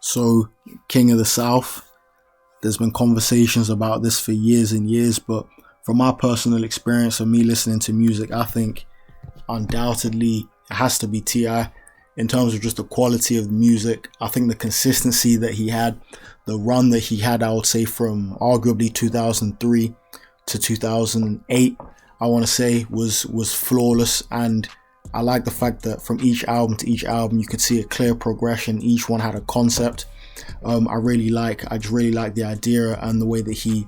So, King of the South, there's been conversations about this for years and years, but from my personal experience of me listening to music, I think undoubtedly it has to be T.I. in terms of just the quality of the music. I think the consistency that he had, the run that he had, I would say from arguably 2003 to 2008, I want to say was flawless. And I like the fact that from each album to each album, you could see a clear progression. Each one had a concept. I just really like the idea and the way that he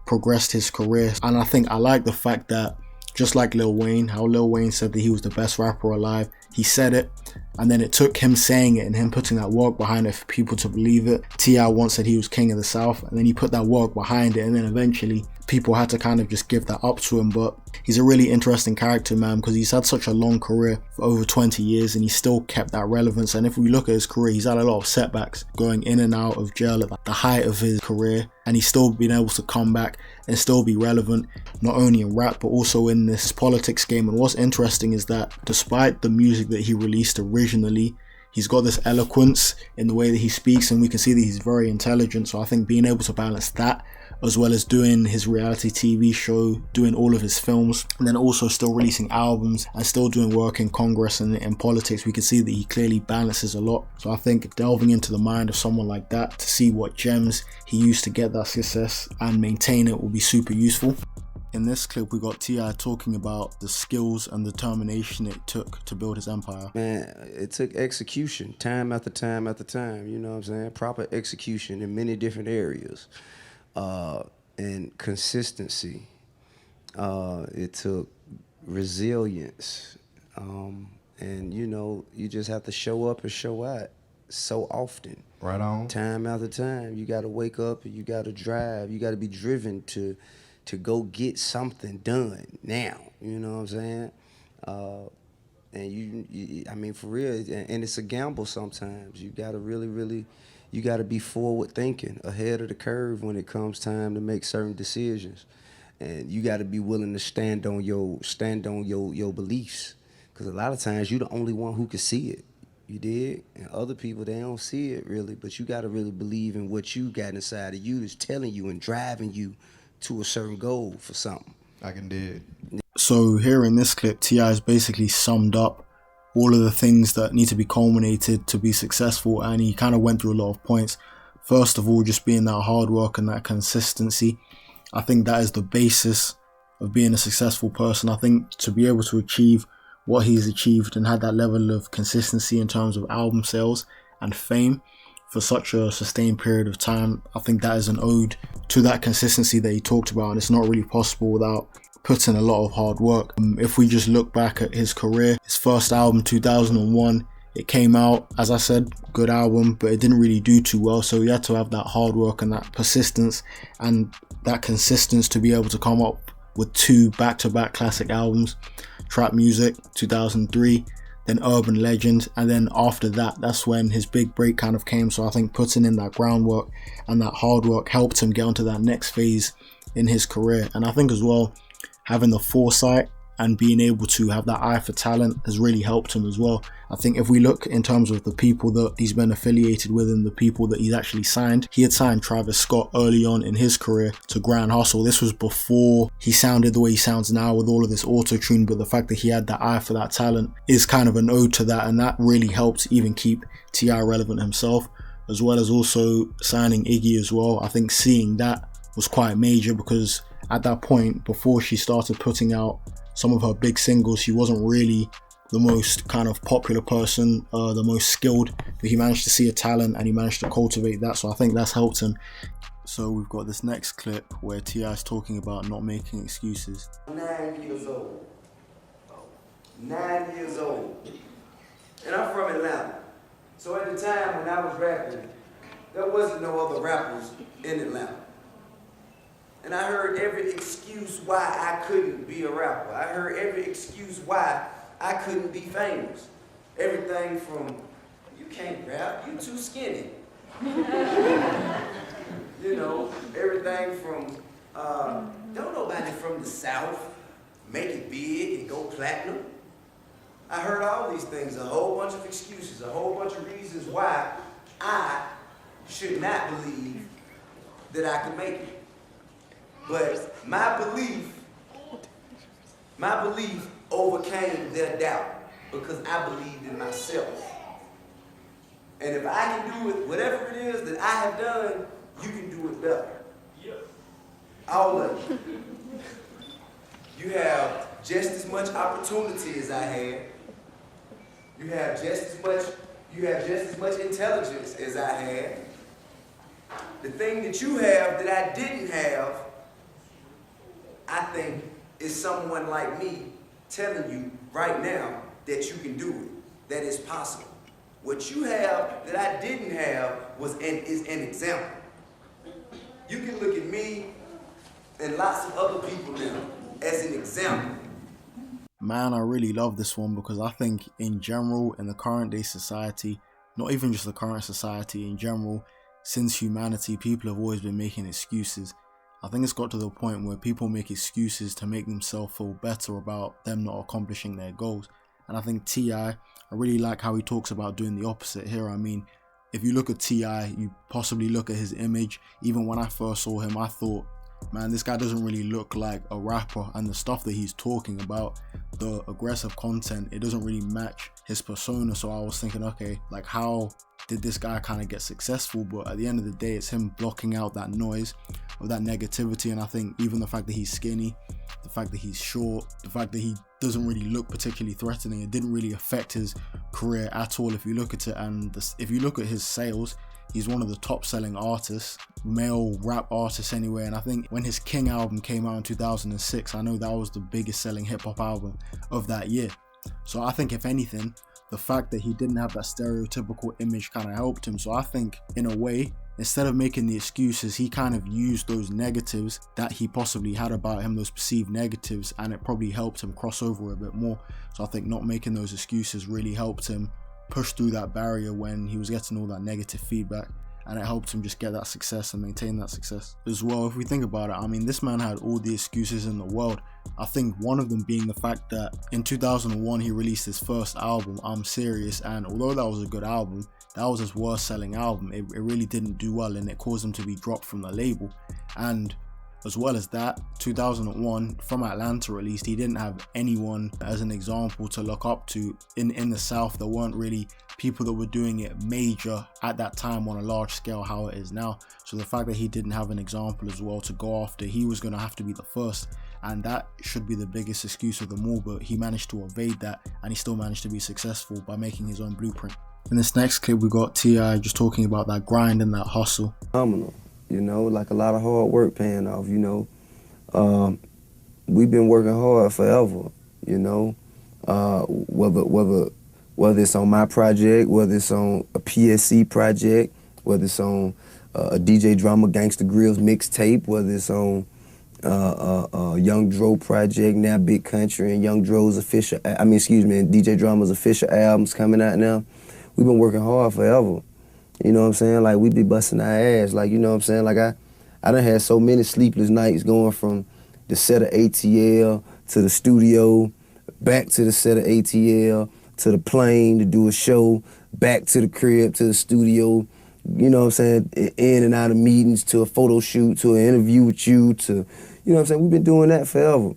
progressed his career. And I like the fact that, just like Lil Wayne, how Lil Wayne said that he was the best rapper alive, he said it, and then it took him saying it and him putting that work behind it for people to believe it. T.I. once said he was king of the South, and then he put that work behind it, and then eventually people had to kind of just give that up to him. But he's a really interesting character, man, because he's had such a long career for over 20 years and he still kept that relevance. And if we look at his career, he's had a lot of setbacks, going in and out of jail at the height of his career, and he's still been able to come back and still be relevant, not only in rap but also in this politics game. And what's interesting is that despite the music that he released originally, he's got this eloquence in the way that he speaks, and we can see that he's very intelligent. So I think being able to balance that, as well as doing his reality TV show, doing all of his films, and then also still releasing albums and still doing work in Congress and in politics, we can see that he clearly balances a lot. So I think delving into the mind of someone like that to see what gems he used to get that success and maintain it will be super useful. In this clip, we got T.I. talking about the skills and determination it took to build his empire. Man, it took execution, time after time after time, you know what I'm saying? Proper execution in many different areas. And consistency. It took resilience. And, you know, you just have to show up and show out so often. Right on. Time after time. You got to wake up and you got to drive. You got to be driven to go get something done now. You know what I'm saying? And I mean, for real, and it's a gamble sometimes. You got to really, you got to be forward thinking, ahead of the curve when it comes time to make certain decisions. And you got to be willing to stand on your beliefs. Because a lot of times you're the only one who can see it. You dig? And other people, they don't see it really, but you got to really believe in what you got inside of you that's telling you and driving you to a certain goal for something. I can dig. So here in this clip, T.I. has basically summed up all of the things that need to be culminated to be successful, and he kind of went through a lot of points. First of all, just being that hard work and that consistency. I think that is the basis of being a successful person. I think to be able to achieve what he's achieved and had that level of consistency in terms of album sales and fame for such a sustained period of time, I think that is an ode to that consistency that he talked about, and it's not really possible without putting a lot of hard work. If we just look back at his career, his first album, 2001, it came out, as I said, good album, but it didn't really do too well. So he had to have that hard work and that persistence and that consistency to be able to come up with 2 back-to-back classic albums, Trap Music, 2003, then Urban Legend, and then after that, that's when his big break kind of came. So I think putting in that groundwork and that hard work helped him get onto that next phase in his career. And I think as well, having the foresight and being able to have that eye for talent has really helped him as well. I think if we look in terms of the people that he's been affiliated with and the people that he's actually signed, he had signed Travis Scott early on in his career to Grand Hustle. This was before he sounded the way he sounds now with all of this auto-tune, but the fact that he had that eye for that talent is kind of an ode to that, and that really helped even keep T.I. relevant himself, as well as also signing Iggy as well. I think seeing that was quite major, because at that point, before she started putting out some of her big singles, she wasn't really the most kind of popular person, the most skilled, but he managed to see a talent and he managed to cultivate that. So I think that's helped him. So we've got this next clip where T.I. is talking about not making excuses. 9 years old. 9 years old. And I'm from Atlanta. So at the time when I was rapping, there wasn't no other rappers in Atlanta. And I heard every excuse why I couldn't be a rapper. I heard every excuse why I couldn't be famous. Everything from, you can't rap, you too skinny. You know, everything from, don't nobody from the South make it big and go platinum. I heard all these things, a whole bunch of excuses, a whole bunch of reasons why I should not believe that I could make it. But my belief overcame their doubt because I believed in myself. And if I can do it, whatever it is that I have done, you can do it better. All of you. You have just as much opportunity as I had. You have just as much intelligence as I had. The thing that you have that I didn't have, I think, is someone like me telling you right now that you can do it, that it's possible. What you have that I didn't have is an example. You can look at me and lots of other people now as an example. Man, I really love this one because I think in general, in the current day society, not even just the current society, in general, since humanity, people have always been making excuses. I think it's got to the point where people make excuses to make themselves feel better about them not accomplishing their goals. And I think T.I., I really like how he talks about doing the opposite here. I mean, if you look at T.I., you possibly look at his image. Even when I first saw him, I thought, man, this guy doesn't really look like a rapper, and the stuff that he's talking about, the aggressive content, it doesn't really match his persona. So I was thinking, okay, like how did this guy kind of get successful? But at the end of the day, it's him blocking out that noise of that negativity. And I think even the fact that he's skinny, the fact that he's short, the fact that he doesn't really look particularly threatening, it didn't really affect his career at all if you look at it. And if you look at his sales, he's one of the top selling artists, male rap artists anyway. And I think when his King album came out in 2006, I know that was the biggest selling hip hop album of that year. So I think if anything, the fact that he didn't have that stereotypical image kind of helped him. So I think in a way, instead of making the excuses, he kind of used those negatives that he possibly had about him, those perceived negatives, and it probably helped him cross over a bit more. So I think not making those excuses really helped him push through that barrier when he was getting all that negative feedback, and it helped him just get that success and maintain that success as well. If we think about it, I mean, this man had all the excuses in the world. I think one of them being the fact that in 2001 he released his first album, I'm Serious, and although that was a good album, that was his worst selling album. It really didn't do well, and it caused him to be dropped from the label. And as well as that, 2001, from Atlanta at least, he didn't have anyone as an example to look up to in the South. There weren't really people that were doing it major at that time on a large scale how it is now. So the fact that he didn't have an example as well to go after, he was going to have to be the first, and that should be the biggest excuse of them all. But he managed to evade that, and he still managed to be successful by making his own blueprint. In this next clip, we got T.I. just talking about that grind and that hustle. Phenomenal. You know, like a lot of hard work paying off, you know. We've been working hard forever, you know. Whether it's on my project, whether it's on a PSC project, whether it's on a DJ Drama Gangsta Grills mixtape, whether it's on Young Dro project, now Big Country, and Young Dro's official, DJ Drama's official albums coming out now. We've been working hard forever. You know what I'm saying? Like, we be busting our ass. Like, you know what I'm saying? Like, I done had so many sleepless nights going from the set of ATL to the studio, back to the set of ATL, to the plane to do a show, back to the crib, to the studio, you know what I'm saying? In and out of meetings, to a photo shoot, to an interview with you, to, you know what I'm saying? We've been doing that forever.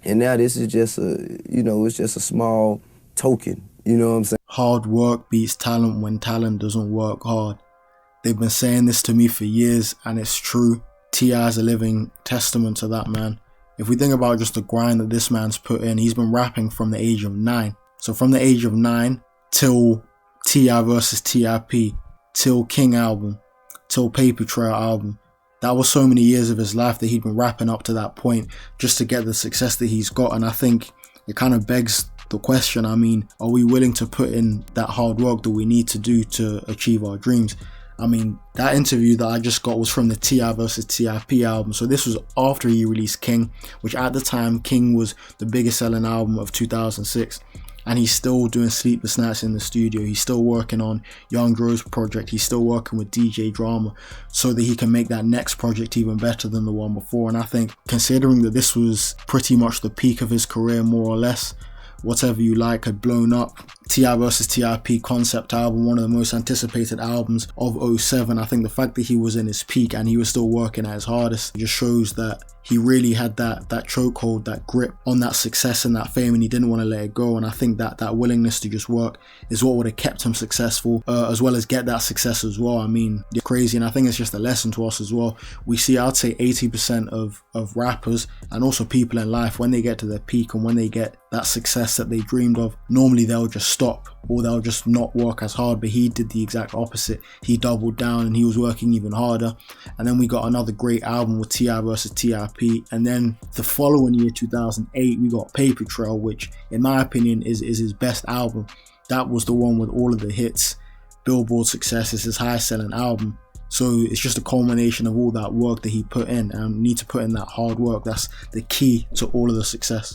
And now this is just it's just a small token, you know what I'm saying? Hard work beats talent when talent doesn't work hard. They've been saying this to me for years, and it's true. T.I. is a living testament to that, man. If we think about just the grind that this man's put in, he's been rapping from the age of 9. So from the age of 9 till T.I. versus T.I.P., till King album, till Paper Trail album, that was so many years of his life that he'd been rapping up to that point just to get the success that he's got. And I think it kind of begs the question, I mean, are we willing to put in that hard work that we need to do to achieve our dreams? I mean, that interview that I just got was from the T.I. versus T.I.P. album. So this was after he released King, which at the time, King was the biggest selling album of 2006. And he's still doing sleepless nights in the studio. He's still working on Young Dro's project. He's still working with DJ Drama so that he can make that next project even better than the one before. And I think considering that this was pretty much the peak of his career, more or less, Whatever You Like had blown up. T.I. vs. T.I.P. concept album, one of the most anticipated albums of '07. I think the fact that he was in his peak and he was still working at his hardest just shows that he really had that chokehold, that grip on that success and that fame, and he didn't want to let it go. And I think that willingness to just work is what would have kept him successful, as well as get that success as well. I mean, you're crazy, and I think it's just a lesson to us as well. We see, I'd say 80% of rappers and also people in life, when they get to their peak and when they get that success that they dreamed of, normally they'll just stop or they'll just not work as hard. But he did the exact opposite. He doubled down and he was working even harder. And then we got another great album with T.I. vs. T.I.P. And then the following year, 2008, we got Paper Trail, which in my opinion is his best album. That was the one with all of the hits, Billboard success. It's his highest selling album. So it's just a culmination of all that work that he put in, and need to put in that hard work. That's the key to all of the success.